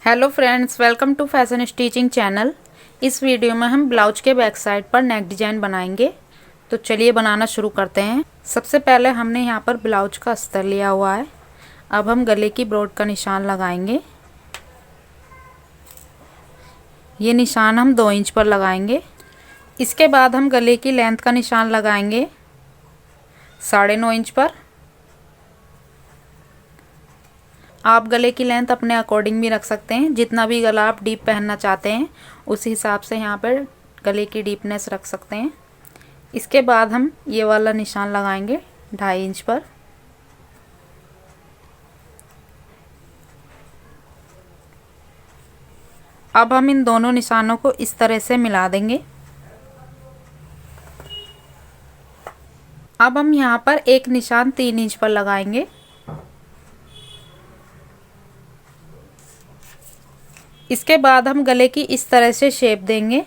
Hello friends, welcome to fashion stitching channel. इस video में हम ब्लाउज के बैक साइड पर नेक डिज़ाइन बनाएंगे। तो चलिए बनाना शुरू करते हैं। सबसे पहले हमने यहाँ पर ब्लाउज का अस्तर लिया हुआ है। अब हम गले की ब्रॉड का निशान लगाएंगे। ये निशान हम 2 इंच पर लगाएंगे। इसके बाद हम गले की लेंथ का निशान लगाएंगे 9.5 इंच पर। आप गले की लेंथ अपने अकॉर्डिंग भी रख सकते हैं। जितना भी गला आप डीप पहनना चाहते हैं उस हिसाब से यहाँ पर गले की डीपनेस रख सकते हैं। इसके बाद हम ये वाला निशान लगाएंगे 2.5 इंच पर। अब हम इन दोनों निशानों को इस तरह से मिला देंगे। अब हम यहाँ पर एक निशान 3 इंच पर लगाएंगे। इसके बाद हम गले की इस तरह से शेप देंगे।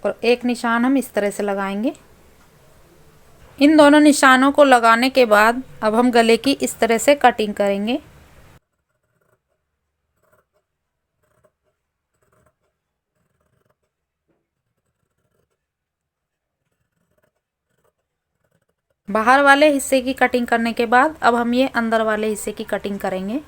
और एक निशान हम इस तरह से लगाएंगे। इन दोनों निशानों को लगाने के बाद अब हम गले की इस तरह से कटिंग करेंगे। बाहर वाले हिस्से की कटिंग करने के बाद अब हम ये अंदर वाले हिस्से की कटिंग करेंगे।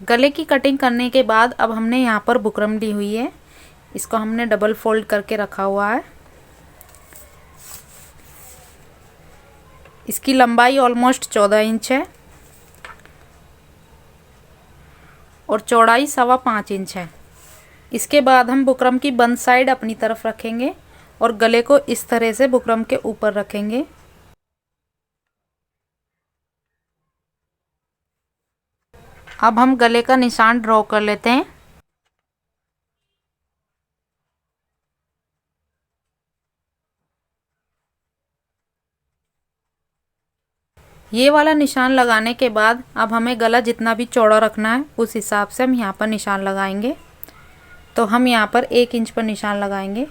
गले की कटिंग करने के बाद अब हमने यहाँ पर बुकरम ली हुई है। इसको हमने डबल फोल्ड करके रखा हुआ है। इसकी लंबाई ऑलमोस्ट 14 इंच है और चौड़ाई 5.25 इंच है। इसके बाद हम बुकरम की बंद साइड अपनी तरफ रखेंगे और गले को इस तरह से बुकरम के ऊपर रखेंगे। अब हम गले का निशान ड्रॉ कर लेते हैं। ये वाला निशान लगाने के बाद अब हमें गला जितना भी चौड़ा रखना है उस हिसाब से हम यहाँ पर निशान लगाएंगे। तो हम यहाँ पर 1 इंच पर निशान लगाएंगे।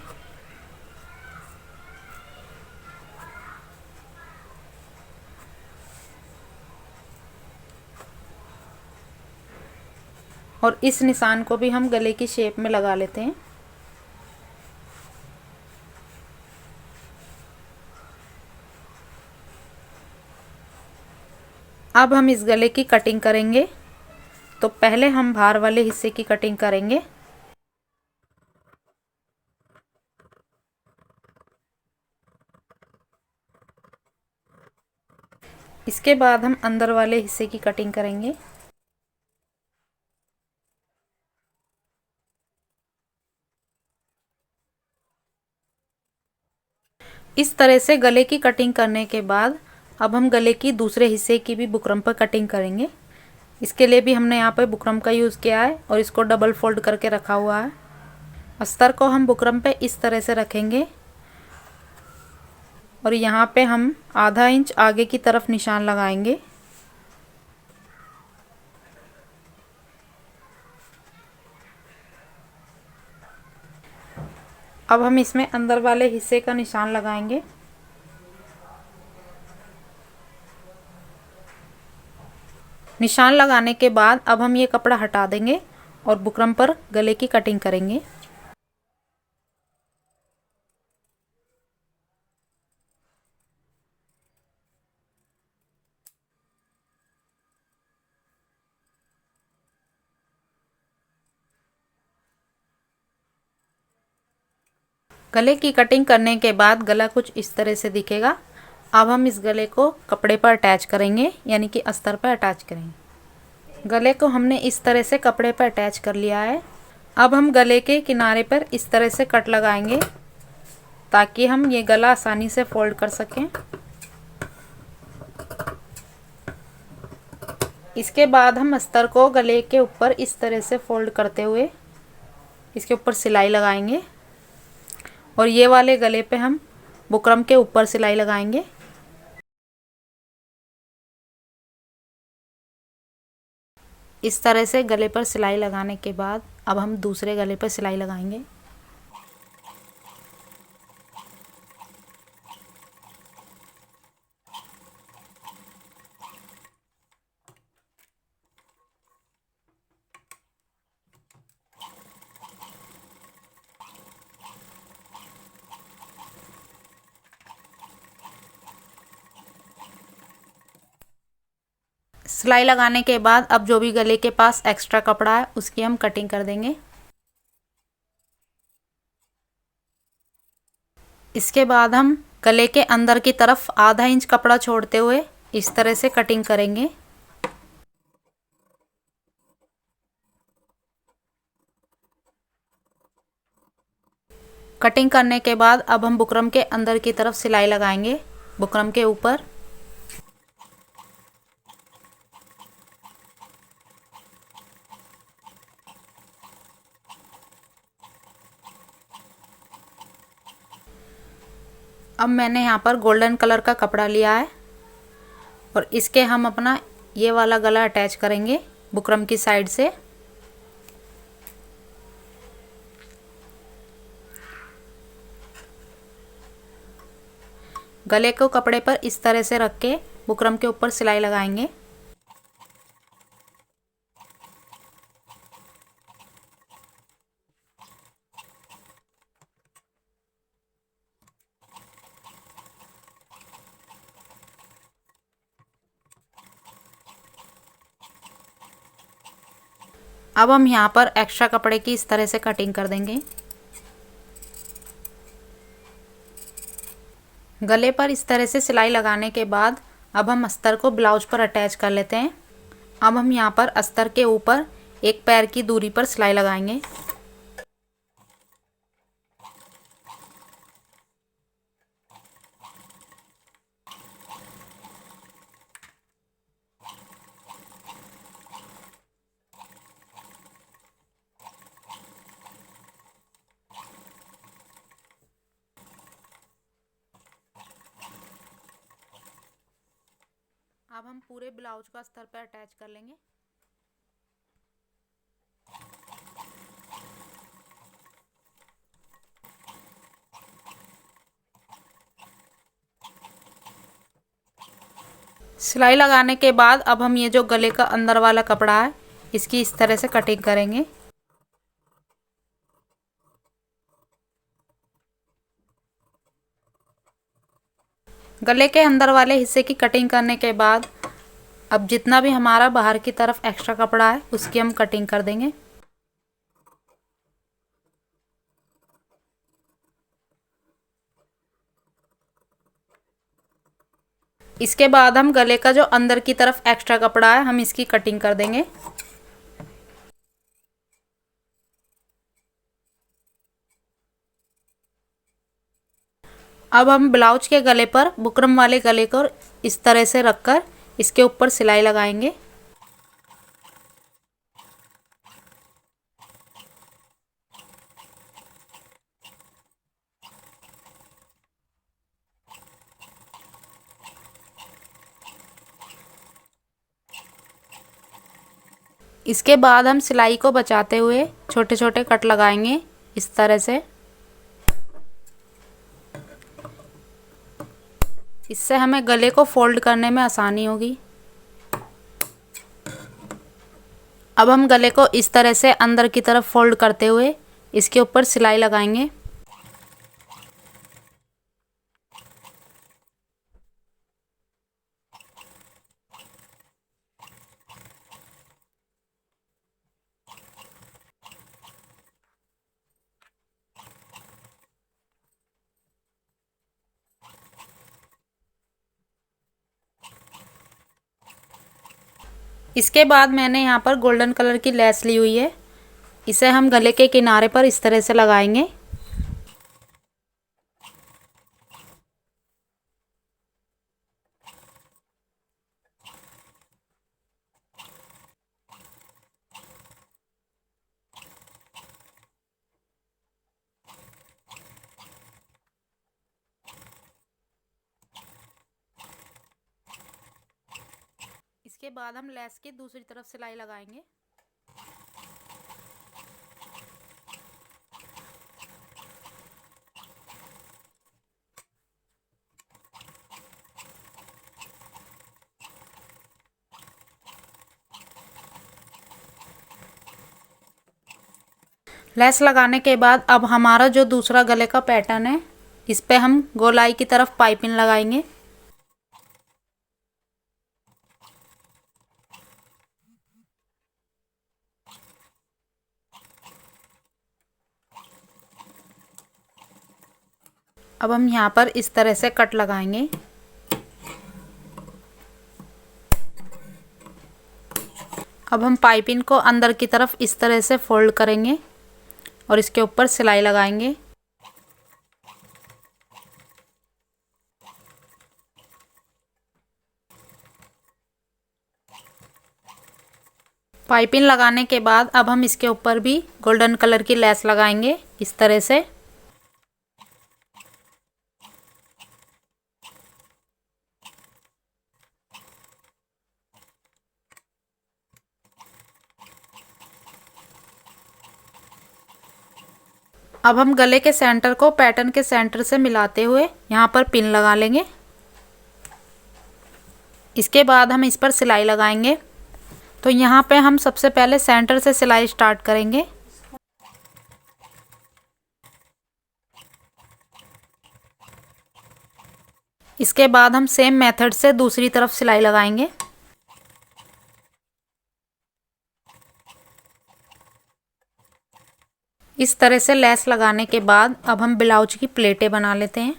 और इस निशान को भी हम गले की शेप में लगा लेते हैं। अब हम इस गले की कटिंग करेंगे। तो पहले हम बाहर वाले हिस्से की कटिंग करेंगे। इसके बाद हम अंदर वाले हिस्से की कटिंग करेंगे। इस तरह से गले की कटिंग करने के बाद अब हम गले की दूसरे हिस्से की भी बुकरम पर कटिंग करेंगे। इसके लिए भी हमने यहाँ पर बुकरम का यूज़ किया है और इसको डबल फोल्ड करके रखा हुआ है। अस्तर को हम बुकरम पे इस तरह से रखेंगे और यहाँ पे हम आधा इंच आगे की तरफ निशान लगाएंगे। अब हम इसमें अंदर वाले हिस्से का निशान लगाएंगे। निशान लगाने के बाद अब हम ये कपड़ा हटा देंगे और बुकरम पर गले की कटिंग करेंगे। गले की कटिंग करने के बाद गला कुछ इस तरह से दिखेगा। अब हम इस गले को कपड़े पर अटैच करेंगे, यानी कि अस्तर पर अटैच करेंगे। गले को हमने इस तरह से कपड़े पर अटैच कर लिया है। अब हम गले के किनारे पर इस तरह से कट लगाएंगे ताकि हम ये गला आसानी से फोल्ड कर सकें। इसके बाद हम अस्तर को गले के ऊपर इस तरह से फोल्ड करते हुए इसके ऊपर सिलाई लगाएंगे और ये वाले गले पे हम बुकरम के ऊपर सिलाई लगाएंगे। इस तरह से गले पर सिलाई लगाने के बाद अब हम दूसरे गले पर सिलाई लगाएंगे। सिलाई लगाने के बाद अब जो भी गले के पास एक्स्ट्रा कपड़ा है उसकी हम कटिंग कर देंगे। इसके बाद हम गले के अंदर की तरफ आधा इंच कपड़ा छोड़ते हुए इस तरह से कटिंग करेंगे। कटिंग करने के बाद अब हम बुकरम के अंदर की तरफ सिलाई लगाएंगे बुकरम के ऊपर। अब मैंने यहाँ पर गोल्डन कलर का कपड़ा लिया है और इसके हम अपना ये वाला गला अटैच करेंगे बुकरम की साइड से। गले को कपड़े पर इस तरह से रख के बुकरम के ऊपर सिलाई लगाएंगे। अब हम यहाँ पर एक्स्ट्रा कपड़े की इस तरह से कटिंग कर देंगे। गले पर इस तरह से सिलाई लगाने के बाद अब हम अस्तर को ब्लाउज पर अटैच कर लेते हैं। अब हम यहाँ पर अस्तर के ऊपर एक पैर की दूरी पर सिलाई लगाएंगे। अब हम पूरे ब्लाउज को अस्तर पर अटैच कर लेंगे। सिलाई लगाने के बाद अब हम ये जो गले का अंदर वाला कपड़ा है इसकी इस तरह से कटिंग करेंगे। गले के अंदर वाले हिस्से की कटिंग करने के बाद अब जितना भी हमारा बाहर की तरफ एक्स्ट्रा कपड़ा है उसकी हम कटिंग कर देंगे। इसके बाद हम गले का जो अंदर की तरफ एक्स्ट्रा कपड़ा है हम इसकी कटिंग कर देंगे। अब हम ब्लाउज के गले पर बुकरम वाले गले को इस तरह से रखकर इसके ऊपर सिलाई लगाएंगे। इसके बाद हम सिलाई को बचाते हुए छोटे छोटे कट लगाएंगे इस तरह से। इससे हमें गले को फोल्ड करने में आसानी होगी। अब हम गले को इस तरह से अंदर की तरफ फोल्ड करते हुए इसके ऊपर सिलाई लगाएंगे। इसके बाद मैंने यहाँ पर गोल्डन कलर की लेस ली हुई है, इसे हम गले के किनारे पर इस तरह से लगाएंगे। इसके बाद हम लेस की दूसरी तरफ सिलाई लगाएंगे। लेस लगाने के बाद अब हमारा जो दूसरा गले का पैटर्न है, इस पे हम गोलाई की तरफ पाइपिंग लगाएंगे। अब हम यहाँ पर इस तरह से कट लगाएंगे। अब हम पाइपिंग को अंदर की तरफ इस तरह से फोल्ड करेंगे और इसके ऊपर सिलाई लगाएंगे। पाइपिंग लगाने के बाद अब हम इसके ऊपर भी गोल्डन कलर की लेस लगाएंगे इस तरह से। अब हम गले के सेंटर को पैटर्न के सेंटर से मिलाते हुए यहाँ पर पिन लगा लेंगे। इसके बाद हम इस पर सिलाई लगाएंगे। तो यहाँ पे हम सबसे पहले सेंटर से सिलाई स्टार्ट करेंगे। इसके बाद हम सेम मेथड से दूसरी तरफ सिलाई लगाएंगे। इस तरह से लेस लगाने के बाद अब हम ब्लाउज की प्लेटें बना लेते हैं।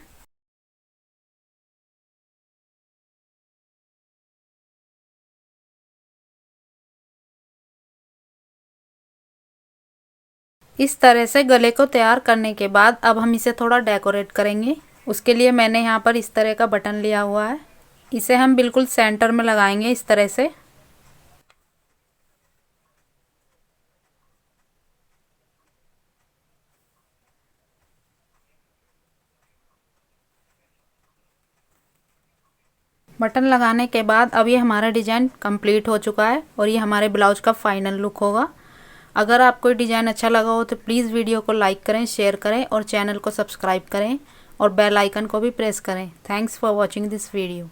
इस तरह से गले को तैयार करने के बाद अब हम इसे थोड़ा डेकोरेट करेंगे। उसके लिए मैंने यहाँ पर इस तरह का बटन लिया हुआ है, इसे हम बिल्कुल सेंटर में लगाएंगे इस तरह से। बटन लगाने के बाद अब ये हमारा डिज़ाइन कंप्लीट हो चुका है और ये हमारे ब्लाउज का फाइनल लुक होगा। अगर आपको डिज़ाइन अच्छा लगा हो तो प्लीज़ वीडियो को लाइक करें, शेयर करें और चैनल को सब्सक्राइब करें और बेल आइकन को भी प्रेस करें। Thanks for watching this video.